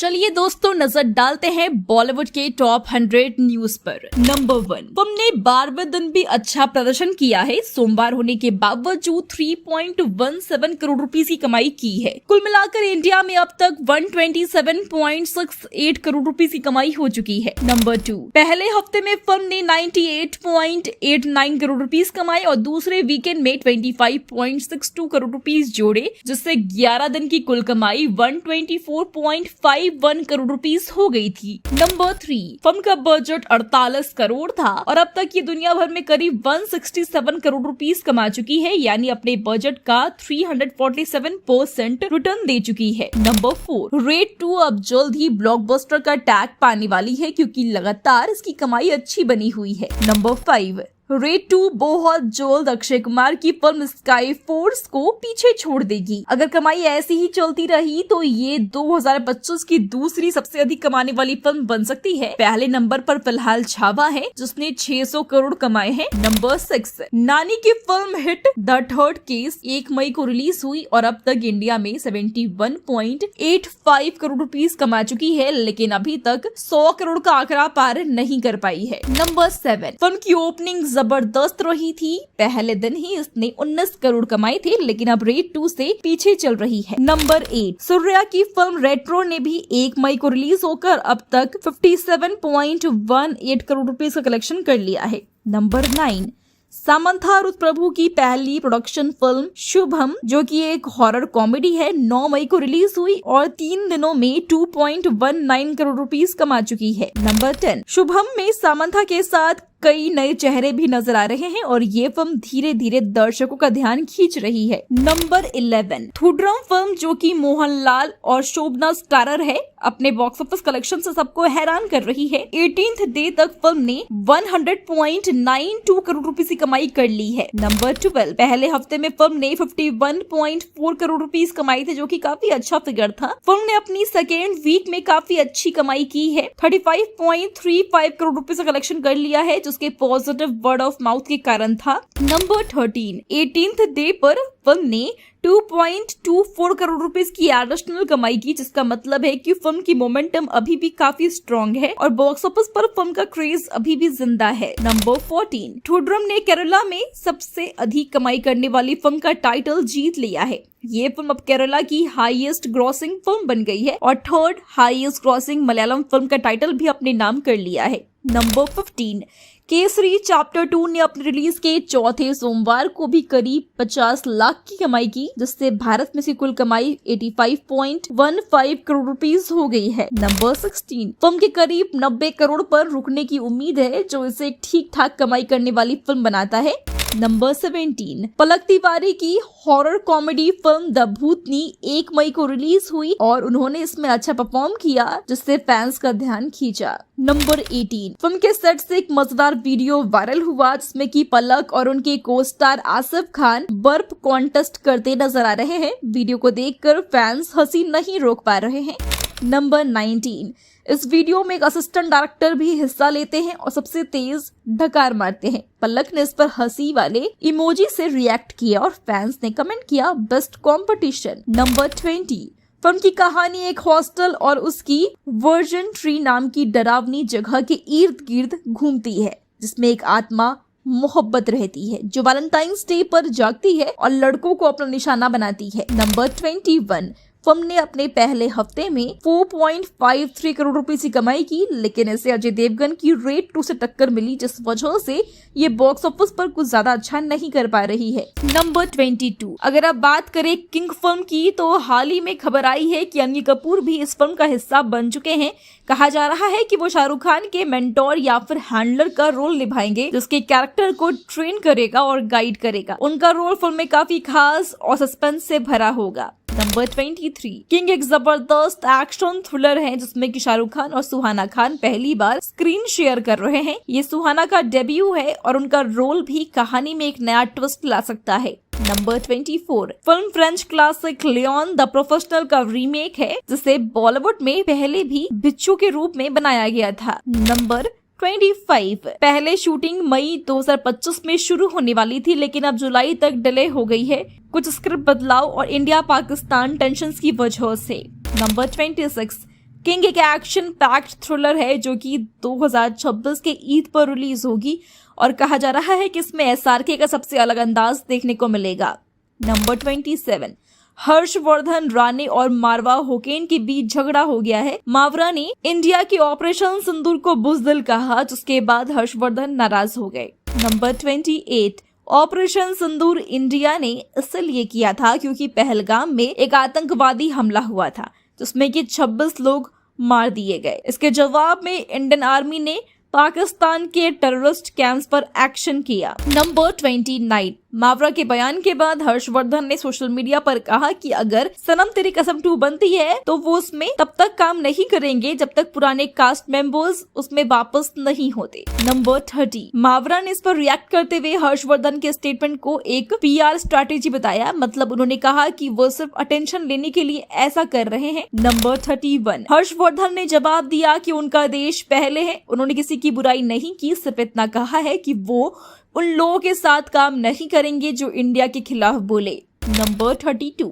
चलिए दोस्तों नजर डालते हैं बॉलीवुड के टॉप 100 न्यूज पर। नंबर 1, फिल्म ने 12वें दिन भी अच्छा प्रदर्शन किया है। सोमवार होने के बावजूद 3.17 करोड़ रुपए की कमाई की है। कुल मिलाकर इंडिया में अब तक 127.68 करोड़ रुपए की कमाई हो चुकी है। नंबर 2, पहले हफ्ते में फिल्म ने 98.89 करोड़ रुपए कमाए और दूसरे वीकेंड में 25.62 करोड़ रुपए जोड़े, जिससे 11 दिन की कुल कमाई 124.51 करोड़ रुपीस हो गई थी। नंबर 3, फिल्म का बजट 48 करोड़ था और अब तक ये दुनिया भर में करीब 167 करोड़ रुपीस कमा चुकी है, यानी अपने बजट का 347% रिटर्न दे चुकी है। नंबर 4, रेड 2 अब जल्द ही ब्लॉकबस्टर का टैग पाने वाली है, क्योंकि लगातार इसकी कमाई अच्छी बनी हुई है। नंबर 5, रेड 2 बहुत जल्द अक्षय कुमार की फिल्म स्काई फोर्स को पीछे छोड़ देगी। अगर कमाई ऐसी ही चलती रही तो ये 2025 की दूसरी सबसे अधिक कमाने वाली फिल्म बन सकती है। पहले नंबर पर फिलहाल छावा है, जिसने 600 करोड़ कमाए हैं। नंबर 6, नानी की film hit the third case 1 मई को रिलीज हुई और अब तक इंडिया में 71.85 करोड़ रुपीस कमा चुकी है, लेकिन अभी तक 100 करोड़ का आंकड़ा पार नहीं कर पाई है। नंबर 7, फिल्म की ओपनिंग जबरदस्त रही थी। पहले दिन ही इसने 19 करोड़ कमाए थे, लेकिन अब रेड 2 से पीछे चल रही है। नंबर 8, सूर्या की फिल्म रेट्रो ने भी 1 मई को रिलीज होकर अब तक 57.18 करोड़ रुपए का कलेक्शन कर लिया है। नंबर 9, सामंथा रुतप्रभु की पहली प्रोडक्शन फिल्म शुभम, जो कि एक हॉरर कॉमेडी है, 9 मई को रिलीज हुई और 3 दिनों में 2.19 करोड़ रुपीस कमा चुकी है। नंबर 10, शुभम में सामंथा के साथ कई नए चेहरे भी नजर आ रहे हैं और ये फिल्म धीरे धीरे दर्शकों का ध्यान खींच रही है। नंबर 11, थुडरम फिल्म, जो कि मोहनलाल और शोभना स्टारर है, अपने बॉक्स ऑफिस कलेक्शन से सबको हैरान कर रही है। 18th डे तक फिल्म ने 100.92 करोड़ रुपए की कमाई कर ली है। नंबर 12, पहले हफ्ते में फिल्म ने 51.4 करोड़ रुपीस कमाई थे, जो कि काफी अच्छा फिगर था। फिल्म ने अपनी सेकेंड वीक में काफी अच्छी कमाई की है, 35.35 करोड़ रुपए का कलेक्शन कर लिया है, उसके पॉजिटिव वर्ड ऑफ माउथ के कारण था। नंबर 13, 18th डे पर फिल्म ने 2.24 करोड़ रुपए की एडिशनल कमाई की, जिसका मतलब है कि फिल्म की मोमेंटम अभी भी काफी स्ट्रॉन्ग है और बॉक्स ऑफिस पर फिल्म का क्रेज अभी भी जिंदा है। नंबर 14, थुडरम ने केरला में सबसे अधिक कमाई करने वाली फिल्म का टाइटल जीत लिया है। ये फिल्म अब केरला की हाईएस्ट ग्रॉसिंग फिल्म बन गई है और third highest grossing Malayalam film का टाइटल भी अपने नाम कर लिया है। नंबर 15, केसरी चैप्टर 2 ने अपने रिलीज के चौथे सोमवार को भी करीब 50 लाख की कमाई की, जिससे भारत में से कुल कमाई 85.15 करोड़ रुपीस हो गई है। नंबर 16, फिल्म के करीब 90 करोड़ पर रुकने की उम्मीद है, जो इसे एक ठीक ठाक कमाई करने वाली फिल्म बनाता है। नंबर 17, पलक तिवारी की हॉरर कॉमेडी फिल्म द भूतनी 1 मई को रिलीज हुई और उन्होंने इसमें अच्छा परफॉर्म किया, जिससे फैंस का ध्यान खींचा। नंबर 18, फिल्म के सेट से एक मजेदार वीडियो वायरल हुआ, जिसमें कि पलक और उनके को स्टार आसिफ खान बर्फ कॉन्टेस्ट करते नजर आ रहे हैं। वीडियो को देखकर फैंस हंसी नहीं रोक पा रहे हैं। नंबर 19, इस वीडियो में एक असिस्टेंट डायरेक्टर भी हिस्सा लेते हैं और सबसे तेज ढकार मारते हैं। पलक ने इस पर हंसी वाले इमोजी से रिएक्ट किया और फैंस ने कमेंट किया बेस्ट कॉम्पिटिशन। नंबर 20, फिल्म की कहानी एक हॉस्टल और उसकी वर्जन ट्री नाम की डरावनी जगह के इर्द गिर्द घूमती है, जिसमें एक आत्मा मोहब्बत रहती है, जो वैलेंटाइंस डे पर जागती है और लड़कों को अपना निशाना बनाती है। नंबर 21, फिल्म ने अपने पहले हफ्ते में 4.53 करोड़ रुपए की कमाई की, लेकिन इसे अजय देवगन की रेड 2 से टक्कर मिली, जिस वजह से ये बॉक्स ऑफिस पर कुछ ज्यादा अच्छा नहीं कर पा रही है। नंबर 22, अगर आप बात करें किंग फिल्म की, तो हाल ही में खबर आई है कि अनिल कपूर भी इस फिल्म का हिस्सा बन चुके हैं। कहा जा रहा है कि वो शाहरुख खान के मेंटोर या फिर हैंडलर का रोल निभाएंगे, जिसके कैरेक्टर को ट्रेन करेगा और गाइड करेगा। उनका रोल फिल्म में काफी खास और सस्पेंस से भरा होगा। नंबर 23, किंग एक जबरदस्त एक्शन थ्रिलर है, जिसमें कि शाहरुख खान और सुहाना खान पहली बार स्क्रीन शेयर कर रहे हैं। ये सुहाना का डेब्यू है और उनका रोल भी कहानी में एक नया ट्विस्ट ला सकता है। Number 24, film French classic Leon the professional का रीमेक है, जिसे बॉलीवुड में पहले भी बिच्छू के रूप में बनाया गया था। नंबर 25, पहले शूटिंग मई 2025 में शुरू होने वाली थी, लेकिन अब जुलाई तक डिले हो गई है, कुछ स्क्रिप्ट बदलाव और इंडिया पाकिस्तान टेंशंस की वजह से। नंबर 26, किंग एक एक्शन पैक्ड थ्रिलर है जो कि 2026 के ईद पर रिलीज होगी और कहा जा रहा है कि इसमें एसआरके का सबसे अलग अंदाज देखने को मिलेगा। नंबर 27, हर्षवर्धन राणे और मारवा होकेन के बीच झगड़ा हो गया है। मावरा ने इंडिया के ऑपरेशन सिंदूर को बुज़दिल कहा, जिसके बाद हर्षवर्धन नाराज हो गए। नंबर 28, ऑपरेशन सिंदूर इंडिया ने इसलिए किया था क्योंकि पहलगाम में एक आतंकवादी हमला हुआ था जिसमें कि 26 लोग मार दिए गए। इसके जवाब में इंडियन आर्मी ने पाकिस्तान के टेररिस्ट कैंप्स पर एक्शन किया। नंबर 29, मावरा के बयान के बाद हर्षवर्धन ने सोशल मीडिया पर कहा कि अगर सनम तेरी कसम 2 बनती है तो वो उसमें तब तक काम नहीं करेंगे जब तक पुराने कास्ट मेंबर्स उसमें वापस नहीं होते। नंबर 30, मावरा ने इस पर रिएक्ट करते हुए हर्षवर्धन के स्टेटमेंट को एक पीआर स्ट्रैटेजी बताया। मतलब उन्होंने कहा कि वो सिर्फ अटेंशन लेने के लिए ऐसा कर रहे हैं। नंबर 31, हर्षवर्धन ने जवाब दिया कि उनका देश पहले है, उन्होंने किसी की बुराई नहीं की, सिर्फ इतना कहा है कि वो उन लोगों के साथ काम नहीं करेंगे जो इंडिया के खिलाफ बोले। नंबर 32,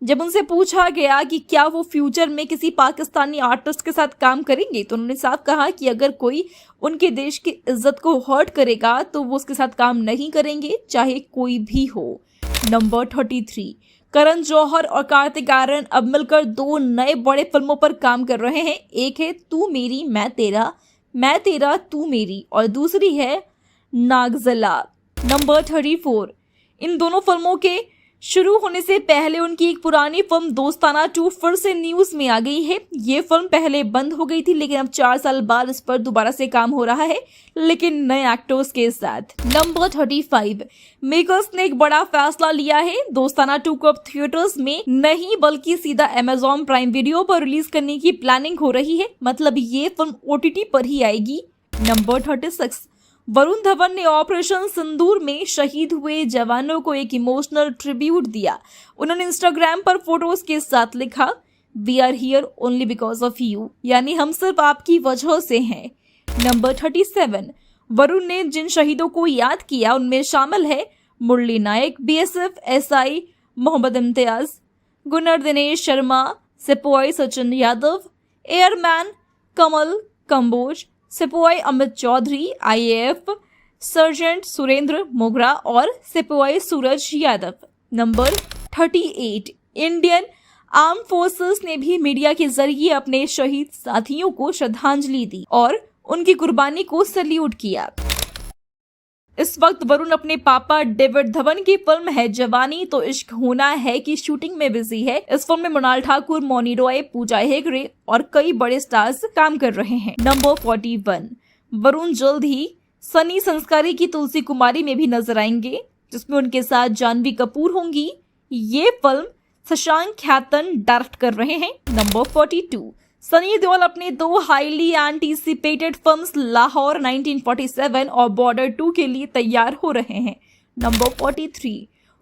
जब उनसे पूछा गया कि क्या वो फ्यूचर में किसी पाकिस्तानी आर्टिस्ट के साथ काम करेंगे तो उन्होंने साफ कहा कि अगर कोई उनके देश की इज्जत को हर्ट करेगा तो वो उसके साथ काम नहीं करेंगे, चाहे कोई भी हो। नंबर 33, करण जौहर और कार्तिक आर्यन अब मिलकर 2 नए बड़े फिल्मों पर काम कर रहे हैं। एक है तू मेरी मैं तेरा तू मेरी और दूसरी है नागजला। नंबर 34, इन दोनों फिल्मों के शुरू होने से पहले उनकी एक पुरानी फिल्म दोस्ताना 2 फिर से न्यूज में आ गई है। ये फिल्म पहले बंद हो गई थी लेकिन अब 4 साल बाद इस पर दोबारा से काम हो रहा है, लेकिन नए एक्टर्स के साथ। नंबर 35, मेकर्स ने एक बड़ा फैसला लिया है। दोस्ताना 2 को अब थिएटर्स में नहीं बल्कि सीधा Amazon प्राइम वीडियो पर रिलीज करने की प्लानिंग हो रही है। मतलब ये फिल्म OTT पर ही आएगी। नंबर 36, वरुण धवन ने ऑपरेशन सिंदूर में शहीद हुए जवानों को एक इमोशनल ट्रिब्यूट दिया। उन्होंने इंस्टाग्राम पर फोटोज के साथ लिखा, we are here only because of you, यानी हम सिर्फ आपकी वजह से हैं। नंबर 37, वरुण ने जिन शहीदों को याद किया उनमें शामिल है मुरली नायक, BSF SI मोहम्मद इम्तियाज, गुनर दिनेश शर्मा, सिपाही सचिन यादव, एयरमैन कमल कंबोज, सिपाही अमित चौधरी, IAF सर्जेंट सुरेंद्र मोगरा और सिपाही Suraj Yadav. Number 38, Indian arm forces ने भी मीडिया के जरिए अपने शहीद साथियों को श्रद्धांजलि दी और उनकी कुर्बानी को सैल्यूट किया। इस वक्त वरुण अपने पापा डेविड धवन की फिल्म है जवानी तो इश्क होना है की शूटिंग में बिजी है। इस फिल्म में मृणाल ठाकुर, मौनी रॉय, पूजा हेगड़े और कई बड़े स्टार्स काम कर रहे हैं। नंबर 41, वरुण जल्द ही सनी संस्कारी की तुलसी कुमारी में भी नजर आएंगे जिसमें उनके साथ जानवी कपूर होंगी। ये फिल्म शशांक ख्यातन डायरेक्ट कर रहे हैं। नंबर 42, सनी देओल अपने 2 हाईली एंटीसिपेटेड फिल्म्स लाहौर 1947 और बॉर्डर 2 के लिए तैयार हो रहे हैं। नंबर 43,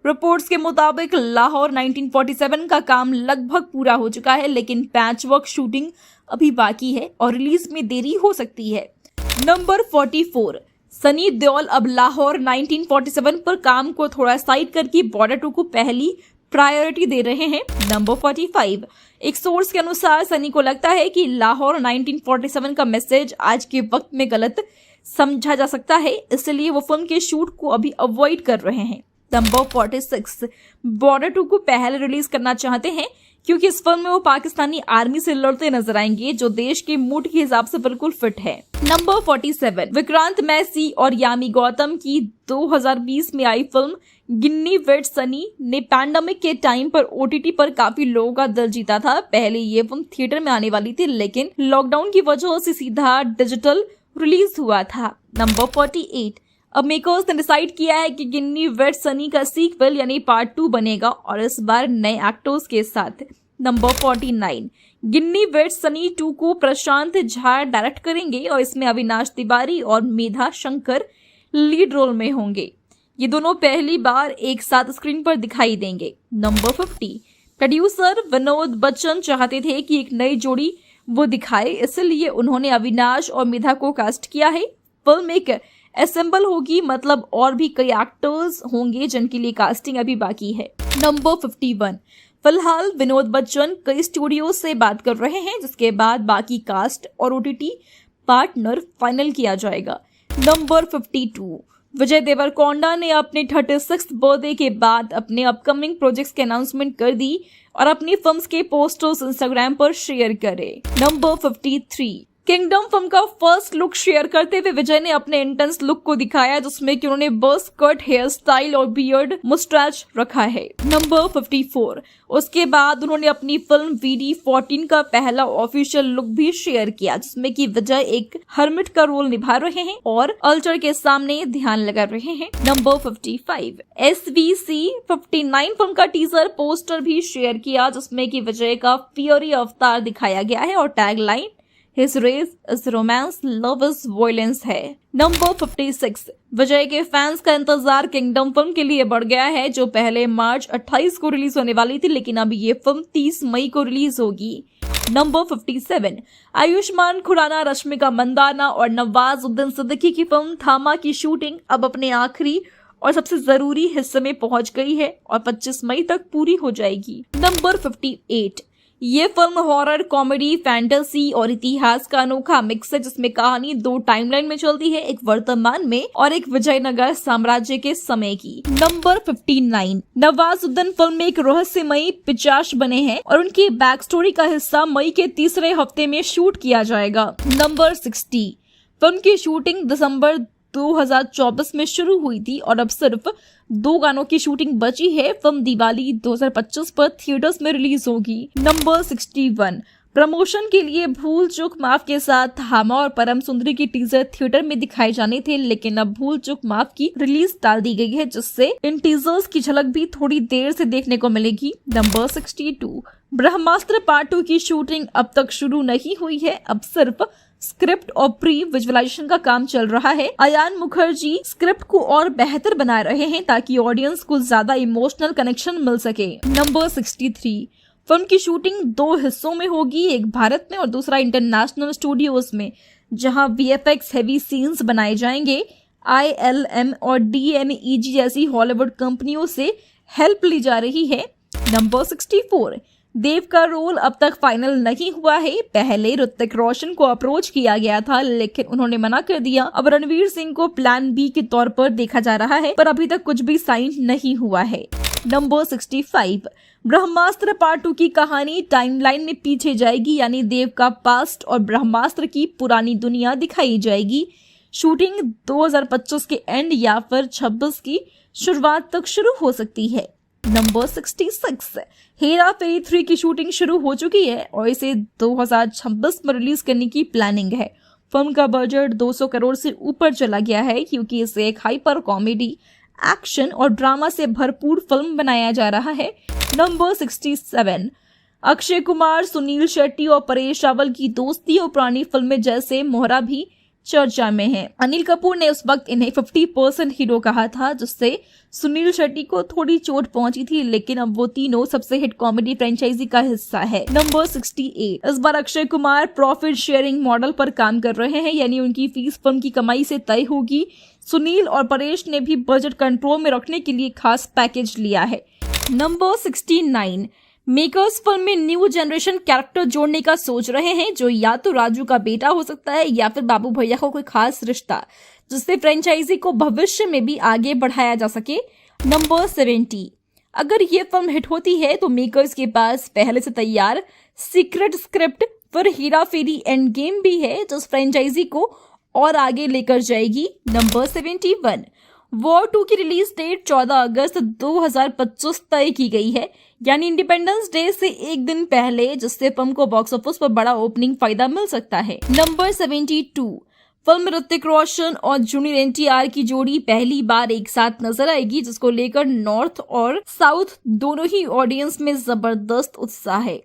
रिपोर्ट्स के मुताबिक लाहौर 1947 का काम लगभग पूरा हो चुका है लेकिन पैचवर्क शूटिंग अभी बाकी है और रिलीज में देरी हो सकती है। नंबर 44, सनी देओल अब लाहौर 1947 पर काम को थोड़ा साइड करके बॉर्डर 2 को पहली प्रायोरिटी दे रहे हैं। नंबर 45, एक सोर्स के अनुसार सनी को लगता है कि लाहौर 1947 का मैसेज आज के वक्त में गलत समझा जा सकता है, इसलिए वो फिल्म के शूट को अभी अवॉइड कर रहे हैं। नंबर 46, बॉर्डर 2 को पहले रिलीज करना चाहते हैं क्योंकि इस फिल्म में वो पाकिस्तानी आर्मी से लड़ते नजर आएंगे जो देश के मूड के हिसाब से बिल्कुल फिट है। नंबर 47, विक्रांत मैसी और यामी गौतम की 2020 में आई फिल्म गिन्नी विद सनी ने पैंडेमिक के टाइम पर OTT पर काफी लोगों का दिल जीता था। पहले ये फिल्म थिएटर में आने वाली थी लेकिन लॉकडाउन की वजह से सीधा डिजिटल रिलीज हुआ था। नंबर 48, अब मेकर्स ने डिसाइड किया है कि गिन्नी विद सनी का सीक्वल यानी पार्ट 2 बनेगा और इस बार नए एक्टर्स के साथ। नंबर 49, गिन्नी विद सनी 2 को प्रशांत झा डायरेक्ट करेंगे और इसमें अविनाश तिवारी और मेधा शंकर लीड रोल में होंगे। ये दोनों पहली बार एक साथ स्क्रीन पर दिखाई देंगे। नंबर 50, प्रोड्यूसर विनोद बच्चन चाहते थे कि एक नई जोड़ी वो दिखाए, इसलिए उन्होंने अविनाश और मेधा को कास्ट किया है। फिल्म एक असेंबल होगी, मतलब और भी कई एक्टर्स होंगे जिनके लिए कास्टिंग अभी बाकी है। नंबर 51, फिलहाल विनोद बच्चन कई स्टूडियो से बात कर रहे हैं, जिसके बाद बाकी कास्ट और ओटीटी पार्टनर फाइनल किया जाएगा। नंबर 52, विजय देवरकोंडा ने अपने 36th बर्थडे के बाद अपने अपकमिंग प्रोजेक्ट्स की अनाउंसमेंट कर दी और अपनी फिल्म्स के पोस्टर्स इंस्टाग्राम पर शेयर करे। नंबर 53, किंगडम फिल्म का फर्स्ट लुक शेयर करते हुए विजय ने अपने इंटेंस लुक को दिखाया, जिसमें कि उन्होंने बस कट हेयर स्टाइल और बियर्ड मुस्टैच रखा है। नंबर 54, उसके बाद उन्होंने अपनी फिल्म VD14 का पहला ऑफिशियल लुक भी शेयर किया, जिसमें कि विजय एक हर्मिट का रोल निभा रहे हैं और अल्टर के सामने ध्यान लगा रहे हैं। नंबर 55, SVC 59 फिल्म का टीजर पोस्टर भी शेयर किया, जिसमें कि विजय का फियरी अवतार दिखाया गया है और tag line His race is romance, love is violence है। नंबर 56, विजय के फैंस का इंतजार किंगडम फिल्म के लिए बढ़ गया है, जो पहले मार्च 28 को रिलीज होने वाली थी, लेकिन अब ये फिल्म 30 मई को रिलीज होगी। नंबर 57, आयुष्मान खुराना, रश्मिका मंदाना और नवाजुद्दीन सिद्दीकी की फिल्म थामा की शूटिंग अब अपने आखिरी और सबसे जरूरी हिस्से में पहुंच गई है और 25 मई तक पूरी हो जाएगी। नंबर 58, ये फिल्म हॉरर, कॉमेडी, फैंटेसी और इतिहास का अनोखा मिक्स है, जिसमें कहानी 2 टाइमलाइन में चलती है, एक वर्तमान में और एक विजयनगर साम्राज्य के समय की। नंबर 59, नवाजुद्दीन फिल्म में एक रहस्यमयी पिशाच बने हैं और उनकी बैक स्टोरी का हिस्सा मई के तीसरे हफ्ते में शूट किया जाएगा। नंबर 60, फिल्म की शूटिंग दिसंबर 2024 में शुरू हुई थी और अब सिर्फ 2 गानों की शूटिंग बची है। फिल्म दिवाली 2025 पर थिएटर्स में रिलीज होगी। नंबर 61, प्रमोशन के लिए भूल चूक माफ के साथ थामा और परम सुंदरी की टीजर थिएटर में दिखाए जाने थे, लेकिन अब भूल चूक माफ की रिलीज टाल दी गई है, जिससे इन टीजर्स की झलक भी थोड़ी देर से देखने को मिलेगी। नंबर 62, ब्रह्मास्त्र पार्ट 2 की शूटिंग अब तक शुरू नहीं हुई है, अब सिर्फ स्क्रिप्ट और प्री विजुअलाइजेशन का काम चल रहा है। अयान मुखर्जी स्क्रिप्ट को और बेहतर बना रहे हैं ताकि ऑडियंस को ज्यादा इमोशनल कनेक्शन मिल सके। नंबर 63, फिल्म की शूटिंग 2 हिस्सों में होगी, एक भारत में और दूसरा इंटरनेशनल स्टूडियोज में, जहां VFX हेवी सीन्स बनाए जाएंगे। ILM और DNEG जैसी हॉलीवुड कंपनियों से हेल्प ली जा रही है। नंबर 64, देव का रोल अब तक फाइनल नहीं हुआ है। पहले ऋतिक रोशन को अप्रोच किया गया था, लेकिन उन्होंने मना कर दिया। अब रणवीर सिंह को प्लान बी के तौर पर देखा जा रहा है, पर अभी तक कुछ भी साइन नहीं हुआ है। नंबर 65, ब्रह्मास्त्र पार्ट 2 की कहानी टाइमलाइन में पीछे जाएगी, यानी देव का पास्ट और ब्रह्मास्त्र की पुरानी दुनिया दिखाई जाएगी। शूटिंग 2025 के एंड या फिर 26 की शुरुआत तक शुरू हो सकती है। नंबर 66, हेरा फेरी 3 की शूटिंग शुरू हो चुकी है और इसे 2026 में रिलीज करने की प्लानिंग है। फिल्म का बजट 200 करोड़ से ऊपर चला गया है, क्योंकि इसे एक हाइपर कॉमेडी, एक्शन और ड्रामा से भरपूर फिल्म बनाया जा रहा है। नंबर 67, अक्षय कुमार, सुनील शेट्टी और परेश रावल की दोस्ती और पुरानी फिल्में जैसे मोहरा भी चर्चा में है। अनिल कपूर ने उस वक्त इन्हें 50% हीरो कहा था, जिससे सुनील शेट्टी को थोड़ी चोट पहुंची थी, लेकिन अब वो तीनों सबसे हिट कॉमेडी फ्रेंचाइजी का हिस्सा है। नंबर 68, इस बार Akshay Kumar profit sharing model पर काम कर रहे हैं, यानी उनकी फीस फिल्म की कमाई से तय होगी। सुनील और परेश ने भी बजट कंट्रोल में रखने के लिए खास पैकेज लिया है। नंबर 69, मेकर्स फिल्म में न्यू जनरेशन कैरेक्टर जोड़ने का सोच रहे हैं, जो या तो राजू का बेटा हो सकता है या फिर बाबू भैया का कोई खास रिश्ता, जिससे फ्रेंचाइजी को भविष्य में भी आगे बढ़ाया जा सके। नंबर 70, अगर ये फिल्म हिट होती है तो मेकर्स के पास पहले से तैयार सीक्रेट स्क्रिप्ट फिर हेरा फेरी एंड गेम भी है, जो फ्रेंचाइजी को और आगे लेकर जाएगी। नंबर 71, वॉर 2 की रिलीज डेट 14 अगस्त 2025 तय की गई है, यानी इंडिपेंडेंस डे से एक दिन पहले, जिससे फिल्म को बॉक्स ऑफिस पर बड़ा ओपनिंग फायदा मिल सकता है। नंबर 72, फिल्म ऋतिक रोशन और जूनियर NTR की जोड़ी पहली बार एक साथ नजर आएगी, जिसको लेकर नॉर्थ और साउथ दोनों ही ऑडियंस में जबरदस्त उत्साह है।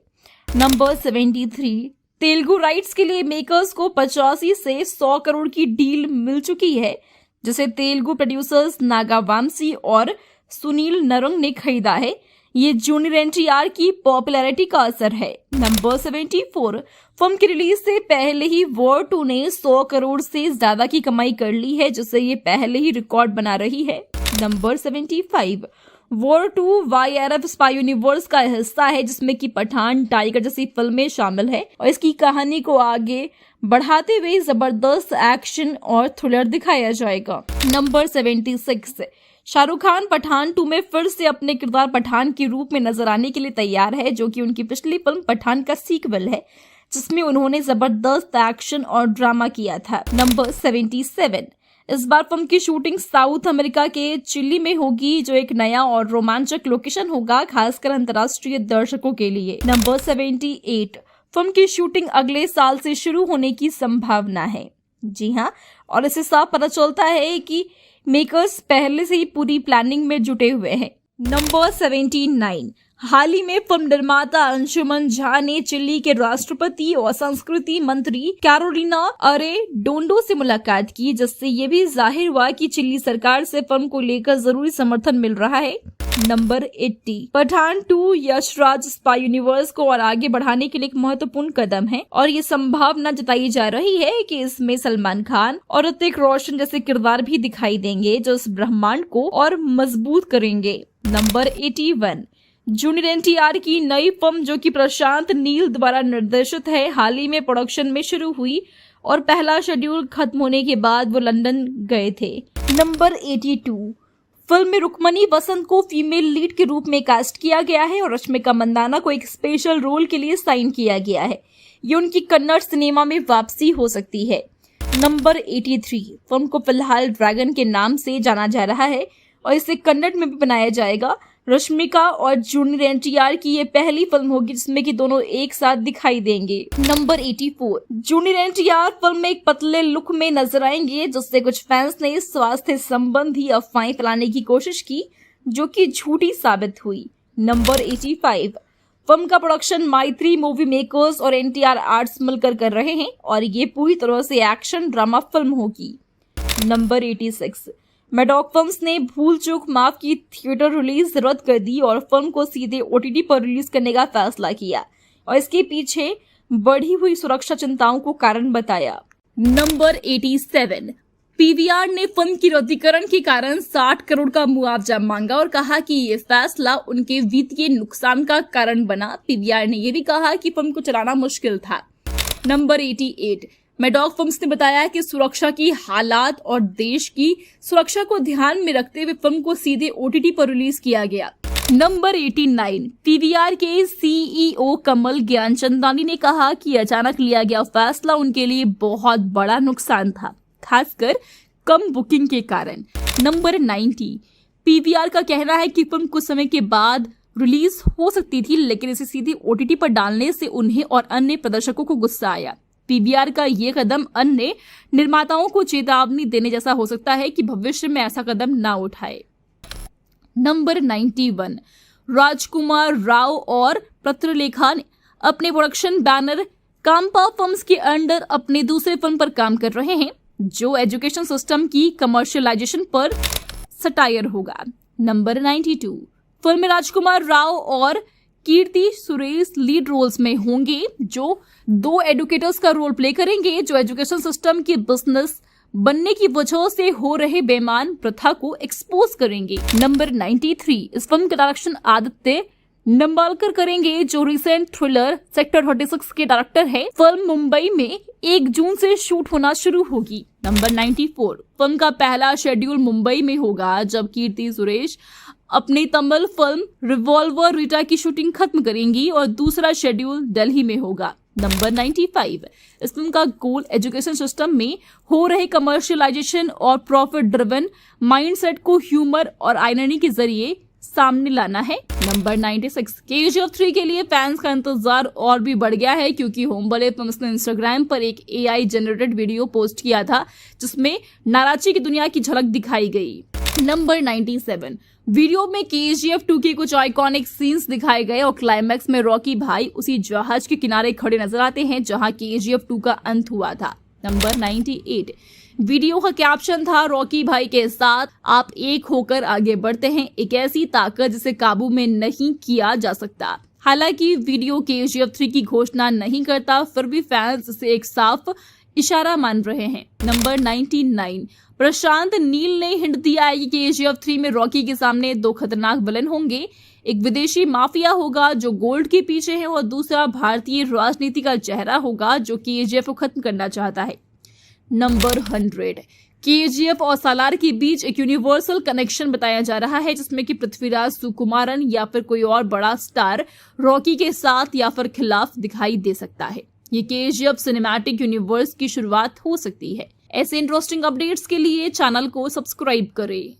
नंबर 73, तेलुगु राइट्स के लिए मेकर्स को 85 से 100 करोड़ की डील मिल चुकी है, जिसे तेलुगु प्रोड्यूसर्स नागा वामसी और सुनील नरंग ने खरीदा है। ये जूनियर NTR की पॉपुलैरिटी का असर है। नंबर 74, फिल्म की रिलीज से पहले ही वॉर 2 ने 100 करोड़ से ज्यादा की कमाई कर ली है, जिससे ये पहले ही रिकॉर्ड बना रही है। Number 75, war 2 YRF spy universe का हिस्सा है, जिसमें कि पठान, टाइगर जैसी फिल्में शामिल है और इसकी कहानी को आगे बढ़ाते हुए जबरदस्त एक्शन और थ्रिलर दिखाया जाएगा। नंबर 76, शाहरुख खान पठान 2 में फिर से अपने किरदार पठान के रूप में नजर आने के लिए तैयार है, जो कि उनकी पिछली फिल्म पठान का सीक्वल है, जिसमें उन्होंने जबरदस्त एक्शन और ड्रामा किया था। नंबर 77, इस बार फिल्म की शूटिंग साउथ अमेरिका के चिली में होगी, जो एक नया और रोमांचक लोकेशन होगा, खासकर अंतर्राष्ट्रीय दर्शकों के लिए। नंबर 78, फिल्म की शूटिंग अगले साल से शुरू होने की संभावना है। जी हाँ, और इससे साफ पता चलता है कि मेकर्स पहले से ही पूरी प्लानिंग में जुटे हुए हैं। नंबर 79, हाल ही में फिल्म निर्माता अंशुमन झा ने चिली के राष्ट्रपति और संस्कृति मंत्री कैरोलिना अरेडोंडो से मुलाकात की, जिससे ये भी जाहिर हुआ कि चिली सरकार से फिल्म को लेकर जरूरी समर्थन मिल रहा है। Number 80, Pathaan 2 Yash Raj spy universe को और आगे बढ़ाने के लिए एक महत्वपूर्ण कदम है और ये संभावना जताई जा रही है कि इसमें सलमान खान और ऋतिक रोशन जैसे किरदार भी दिखाई देंगे, जो इस ब्रह्मांड को और मजबूत करेंगे। नंबर 81, जूनियर NTR की नई फिल्म, जो कि प्रशांत नील द्वारा निर्देशित है, हाल ही में प्रोडक्शन में शुरू हुई और पहला शेड्यूल खत्म होने के बाद वो लंदन गए थे। नंबर 82, फिल्म में रुक्मणी वसंत को फीमेल लीड के रूप में कास्ट किया गया है और रश्मिका मंदाना को एक स्पेशल रोल के लिए साइन किया गया है। ये उनकी कन्नड़ सिनेमा में वापसी हो सकती है। नंबर 83, फिल्म को फिलहाल ड्रैगन के नाम से जाना जा रहा है और इसे कन्नड़ में भी बनाया जाएगा। रश्मिका और जूनियर NTR की ये पहली फिल्म होगी जिसमें कि दोनों एक साथ दिखाई देंगे। नंबर 84, जूनियर NTR फिल्म में एक पतले लुक में नजर आएंगे, जिससे कुछ फैंस ने स्वास्थ्य संबंधी अफवाहें फैलाने की कोशिश की, जो कि झूठी साबित हुई। नंबर 85, फिल्म का प्रोडक्शन मैत्री मूवी मेकर्स और NTR आर्ट्स मिलकर कर रहे हैं और ये पूरी तरह से एक्शन ड्रामा फिल्म होगी। नंबर 86, मैडॉक फिल्म्स ने भूल चूक माफ की थिएटर रिलीज रद्द कर दी और फिल्म को सीधे OTT पर रिलीज करने का फैसला किया और इसके पीछे बढ़ी हुई सुरक्षा चिंताओं को कारण बताया। नंबर 87, PVR ने फिल्म की रद्दीकरण के कारण 60 करोड़ का मुआवजा मांगा और कहा कि ये फैसला उनके वित्तीय नुकसान का कारण बना। PVR ने यह भी कहा कि फिल्म को चलाना मुश्किल था। नंबर 88, मैडॉक फिल्म्स ने बताया कि सुरक्षा की हालात और देश की सुरक्षा को ध्यान में रखते हुए फिल्म को सीधे OTT पर रिलीज किया गया। नंबर 89, PVR के CEO कमल ज्ञानचंदानी ने कहा कि अचानक लिया गया फैसला उनके लिए बहुत बड़ा नुकसान था, खासकर कम बुकिंग के कारण। नंबर 90, PVR का कहना है कि फिल्म कुछ समय के बाद रिलीज हो सकती थी, लेकिन इसे सीधे OTT पर डालने से उन्हें और अन्य प्रदर्शकों को गुस्सा आया। PVR का ये कदम अन्य निर्माताओं को चेतावनी देने जैसा हो सकता है कि भविष्य में ऐसा कदम ना उठाए। नंबर 91, राजकुमार राव और पत्रलेखा अपने प्रोडक्शन बैनर काम्पा फिल्म्स के अंडर अपने दूसरे फिल्म पर काम कर रहे हैं, जो एजुकेशन सिस्टम की कमर्शियलाइजेशन पर सटायर होगा। नंबर 92, फिल्म में राजकुमार राव और कीर्ति सुरेश लीड रोल्स में होंगे, जो 2 एडुकेटर्स का रोल प्ले करेंगे, जो एजुकेशन सिस्टम के बिजनेस बनने की वजह से हो रहे बेईमान प्रथा को एक्सपोज करेंगे। नंबर 93, इस फिल्म का डायरेक्शन आदित्य नंबालकर करेंगे, जो रिसेंट थ्रिलर सेक्टर 36 के डायरेक्टर है। फिल्म मुंबई में 1 जून से शूट होना शुरू होगी। नंबर 94, फिल्म का पहला शेड्यूल मुंबई में होगा, जब कीर्ति सुरेश अपनी तमिल फिल्म रिवॉल्वर रीटा की शूटिंग खत्म करेंगी और दूसरा शेड्यूल दिल्ली में होगा। नंबर 95, इस फिल्म का गोल एजुकेशन सिस्टम में हो रहे कमर्शियलाइजेशन और प्रॉफिट ड्रिवन माइंडसेट को ह्यूमर और आयरनी के जरिए सामने लाना है। नंबर 96, KGF 3 के लिए फैंस का इंतजार और भी बढ़ गया है, क्योंकि होमबले फिल्म्स ने इंस्टाग्राम पर एक AI जनरेटेड वीडियो पोस्ट किया था, जिसमें नाराजी की दुनिया की झलक दिखाई गई। नंबर 97, वीडियो में KGF 2 के कुछ आइकॉनिक सीन्स दिखाए गए और क्लाइमैक्स में रॉकी भाई उसी जहाज के किनारे खड़े नजर आते हैं जहां KGF 2 का अंत हुआ था। नंबर 98, वीडियो का कैप्शन था, रॉकी भाई के साथ आप एक होकर आगे बढ़ते हैं, एक ऐसी ताकत जिसे काबू में नहीं किया जा सकता। हालांकि वीडियो KGF 3 की घोषणा नहीं करता, फिर भी फैंस इसे एक साफ इशारा मान रहे हैं। नंबर 99, प्रशांत नील ने हिंट दिया है कि KGF 3 में रॉकी के सामने 2 खतरनाक विलन होंगे। एक विदेशी माफिया होगा जो गोल्ड के पीछे है और दूसरा भारतीय राजनीति का चेहरा होगा जो KGF को खत्म करना चाहता है। नंबर 100, KGF और सालार के बीच एक यूनिवर्सल कनेक्शन बताया जा रहा है जिसमें कि पृथ्वीराज सुकुमारन या फिर कोई और बड़ा स्टार रॉकी के साथ या फिर खिलाफ दिखाई दे सकता है। ये KGF सिनेमैटिक यूनिवर्स की शुरुआत हो सकती है। ऐसे इंटरेस्टिंग अपडेट्स के लिए चैनल को सब्सक्राइब करें।